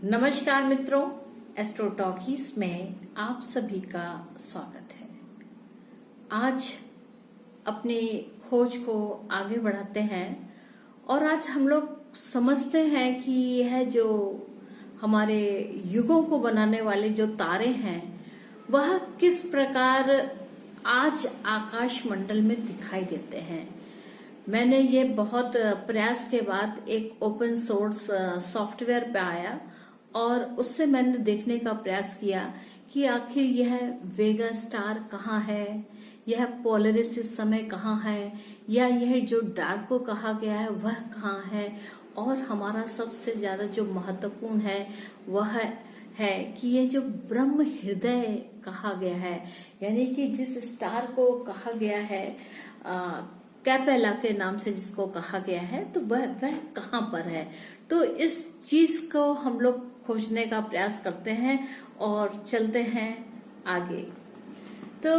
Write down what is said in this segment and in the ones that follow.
नमस्कार मित्रों, astro talkies में आप सभी का स्वागत है। आज अपनी खोज को आगे बढ़ाते हैं और आज हम लोग समझते हैं कि यह जो हमारे युगों को बनाने वाले जो तारे हैं वह किस प्रकार आज आकाश मंडल में दिखाई देते हैं। मैंने ये बहुत प्रयास के बाद एक ओपन सोर्स सॉफ्टवेयर पे आया और उससे मैंने देखने का प्रयास किया कि आखिर यह वेगा स्टार कहाँ है, यह पोलरिस इस समय कहाँ है, या यह जो डार्को कहा गया है वह कहाँ है, और हमारा सबसे ज्यादा जो महत्वपूर्ण है वह है कि ये जो ब्रह्म हृदय कहा गया है, यानी कि जिस स्टार को कहा गया है कैपेला के नाम से जिसको कहा गया है, तो वह कहाँ पर है। तो इस चीज को हम लोग खोजने का प्रयास करते हैं और चलते हैं आगे। तो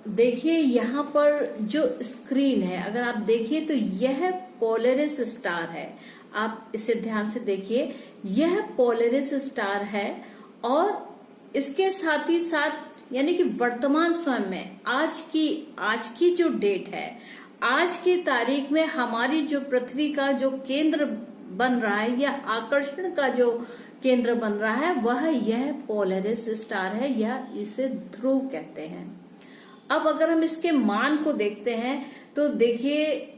देखिए यहाँ पर जो स्क्रीन है, अगर आप देखिए तो यह पोलरिस स्टार है। आप इसे ध्यान से देखिए, यह पोलरिस स्टार है और इसके साथ ही साथ यानी कि वर्तमान समय में आज की जो डेट है, आज की तारीख में हमारी जो पृथ्वी का जो केंद्र बन रहा है या आकर्षण का जो केंद्र बन रहा है वह यह पोलरिस स्टार है, या इसे ध्रुव कहते हैं। अब अगर हम इसके मान को देखते हैं तो देखिए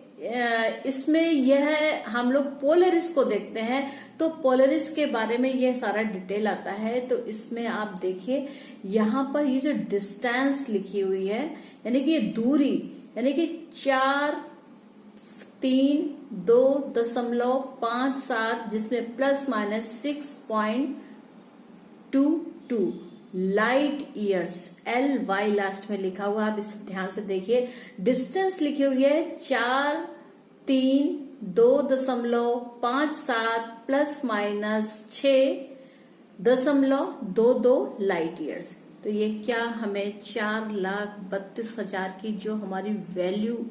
इसमें यह हम लोग पोलरिस को देखते हैं तो पोलरिस के बारे में यह सारा डिटेल आता है। तो इसमें आप देखिए यहाँ पर ये जो डिस्टेंस लिखी हुई है, यानी कि ये दूरी, यानी कि 432.57 जिसमें plus minus 6.22 light years, LY last में लिखा हुआ, आप इसे ध्यान से देखिए। डिस्टेंस लिखी हुई है 432.57 प्लस माइनस 6.22 लाइट ईयर्स। तो ये क्या हमें 4,32,000 की जो हमारी वैल्यू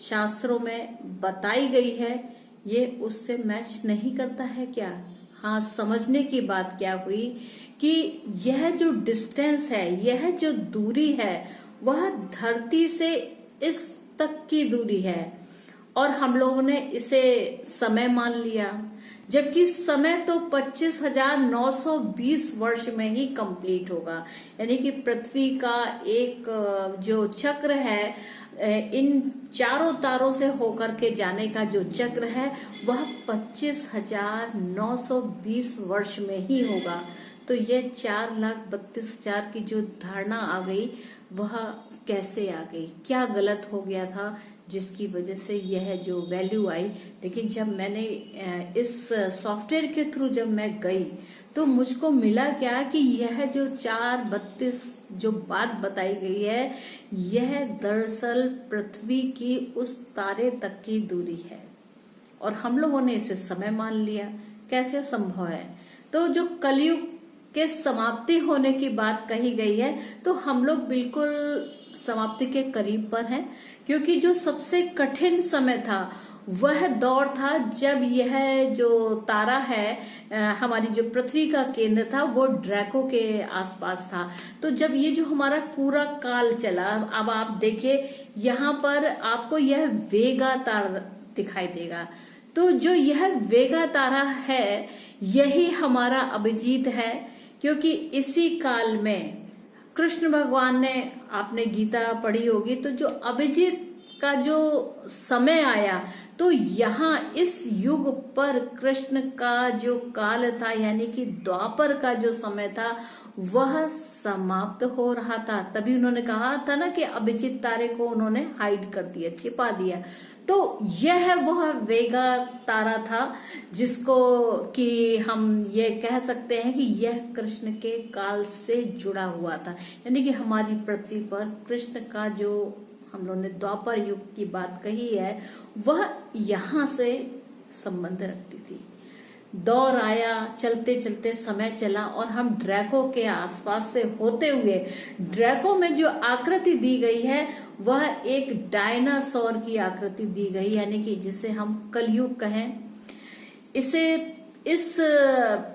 शास्त्रों में बताई गई है ये उससे मैच नहीं करता है क्या? हाँ, समझने की बात क्या हुई कि यह जो डिस्टेंस है, यह जो दूरी है वह धरती से इस तक की दूरी है और हम लोगों ने इसे समय मान लिया, जबकि समय तो 25,920 वर्ष में ही कंप्लीट होगा। यानी कि पृथ्वी का एक जो चक्र है, इन चारों तारों से होकर के जाने का जो चक्र है वह 25,920 वर्ष में ही होगा। तो ये 4,32,000 की जो धारणा आ गई वह कैसे आ गई, क्या गलत हो गया था जिसकी वजह से यह जो वैल्यू आई। लेकिन जब मैंने इस सॉफ्टवेयर के थ्रू जब मैं गई तो मुझको मिला क्या कि यह जो 4,32 जो बात बताई गई है यह दरअसल पृथ्वी की उस तारे तक की दूरी है और हम लोगों ने इसे समय मान लिया। कैसे संभव है? तो जो कलयुग के समाप्ति होने की बात कही गई है तो हम लोग बिल्कुल समाप्ति के करीब पर हैं, क्योंकि जो सबसे कठिन समय था वह दौर था जब यह जो तारा है हमारी जो पृथ्वी का केंद्र था वो ड्रैको के आसपास था। तो जब ये जो हमारा पूरा काल चला, अब आप देखिए यहाँ पर आपको यह वेगा तारा दिखाई देगा। तो जो यह वेगा तारा है यही हमारा अभिजीत है, क्योंकि इसी काल में कृष्ण भगवान ने, आपने गीता पढ़ी होगी, तो जो अभिजीत का जो समय आया तो यहाँ इस युग पर कृष्ण का जो काल था यानी कि द्वापर का जो समय था वह समाप्त हो रहा था। तभी उन्होंने कहा था ना कि अभिजीत तारे को उन्होंने हाइड कर दिया, छिपा दिया। तो यह वह वेगा तारा था जिसको कि हम ये कह सकते हैं कि यह कृष्ण के काल से जुड़ा हुआ था, यानी कि हमारी पृथ्वी पर कृष्ण का जो हम लोगों ने द्वापर युग की बात कही है वह यहाँ से संबंध रखती थी। दौर आया, चलते चलते समय चला और हम ड्रैको के आसपास से होते हुए ड्रैको में जो आकृति दी गई है वह एक डायनासोर की आकृति दी गई, यानी कि जिसे हम कलयुग कहें। इसे इस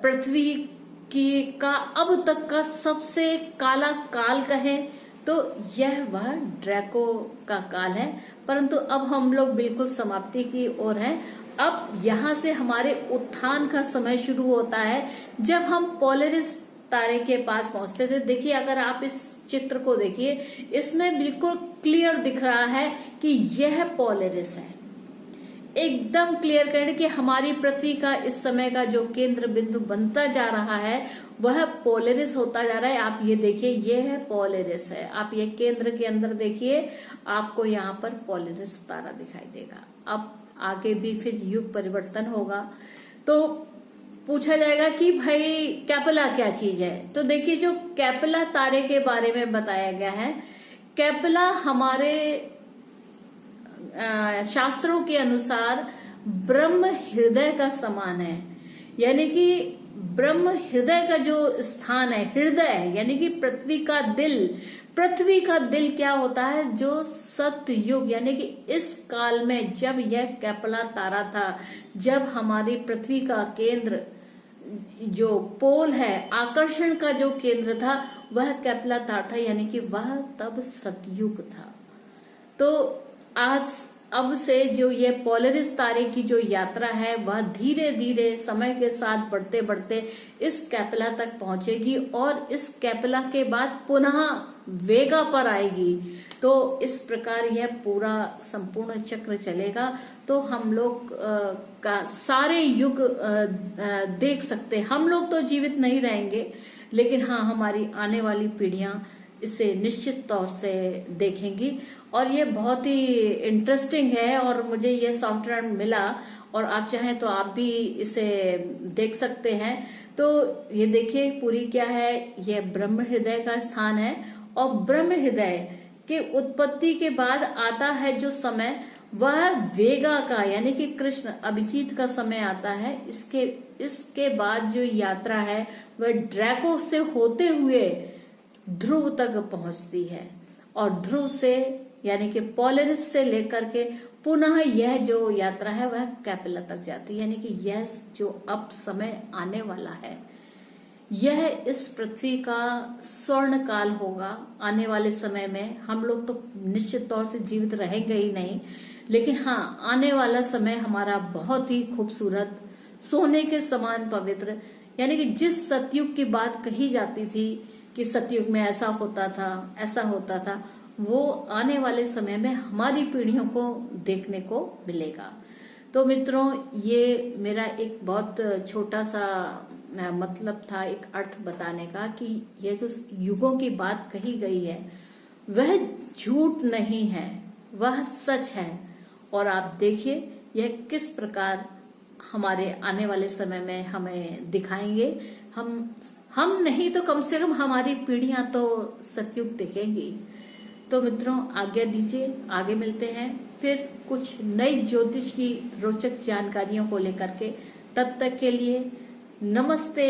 पृथ्वी का अब तक का सबसे काला काल कहें तो यह वह ड्रैको का काल है। परंतु अब हम लोग बिल्कुल समाप्ति की ओर हैं। अब यहाँ से हमारे उत्थान का समय शुरू होता है जब हम पोलरिस तारे के पास पहुंचते थे। देखिए, अगर आप इस चित्र को देखिए, इसमें बिल्कुल क्लियर दिख रहा है कि यह पोलरिस है। एकदम क्लियर करें कि हमारी पृथ्वी का इस समय का जो केंद्र बिंदु बनता जा रहा है वह पोलरिस होता जा रहा है। आप ये देखिए, ये है पोलरिस है। आप ये केंद्र के अंदर देखिए, आपको यहाँ पर पोलरिस तारा दिखाई देगा। अब आगे भी फिर युग परिवर्तन होगा तो पूछा जाएगा कि भाई कैपेला क्या चीज है। तो देखिए, जो कैपेला तारे के बारे में बताया गया है, कैपेला हमारे शास्त्रों के अनुसार ब्रह्म हृदय का समान है। यानी कि ब्रह्म हृदय का जो स्थान है, हृदय यानी कि पृथ्वी का दिल। पृथ्वी का दिल क्या होता है? जो सतयुग यानी कि इस काल में जब यह कैपेला तारा था, जब हमारी पृथ्वी का केंद्र जो पोल है, आकर्षण का जो केंद्र था, वह कैपेला तारा था। यानी कि वह तब सतयुग था। तो आज अब से जो ये पोलरिस तारे की जो यात्रा है वह धीरे धीरे समय के साथ बढ़ते बढ़ते इस कैपेला तक पहुंचेगी और इस कैपेला के बाद पुनः वेगा पर आएगी। तो इस प्रकार यह पूरा संपूर्ण चक्र चलेगा। तो हम लोग का सारे युग देख सकते हैं। हम लोग तो जीवित नहीं रहेंगे, लेकिन हाँ, हमारी आने वाली पीढ़ियां इसे निश्चित तौर से देखेंगी। और ये बहुत ही इंटरेस्टिंग है और मुझे ये सॉफ्टवेयर मिला और आप चाहें तो आप भी इसे देख सकते हैं। तो ये देखिए पूरी क्या है, ये ब्रह्म हृदय का स्थान है और ब्रह्म हृदय के उत्पत्ति के बाद आता है जो समय, वह वेगा का यानी कि कृष्ण अभिजीत का समय आता है। इसके बाद जो यात्रा है वह ड्रैको से होते हुए ध्रुव तक पहुंचती है और ध्रुव से यानी कि पोलरिस से लेकर के पुनः यह जो यात्रा है वह कैपेला तक जाती है। यानी कि यह जो अब समय आने वाला है, यह इस पृथ्वी का स्वर्ण काल होगा। आने वाले समय में हम लोग तो निश्चित तौर से जीवित रहेंगे ही नहीं, लेकिन हाँ, आने वाला समय हमारा बहुत ही खूबसूरत, सोने के समान पवित्र, यानी कि जिस सतयुग की बात कही जाती थी कि सतयुग में ऐसा होता था, ऐसा होता था, वो आने वाले समय में हमारी पीढ़ियों को देखने को मिलेगा। तो मित्रों, ये मेरा एक बहुत छोटा सा मतलब था, एक अर्थ बताने का कि ये जो युगों की बात कही गई है वह झूठ नहीं है, वह सच है। और आप देखिए यह किस प्रकार हमारे आने वाले समय में हमें दिखाएंगे। हम नहीं तो कम से कम हमारी पीढ़ियां तो सतयुग देखेंगी। तो मित्रों, आज्ञा दीजिए, आगे मिलते हैं फिर कुछ नई ज्योतिष की रोचक जानकारियों को लेकर के। तब तक के लिए नमस्ते।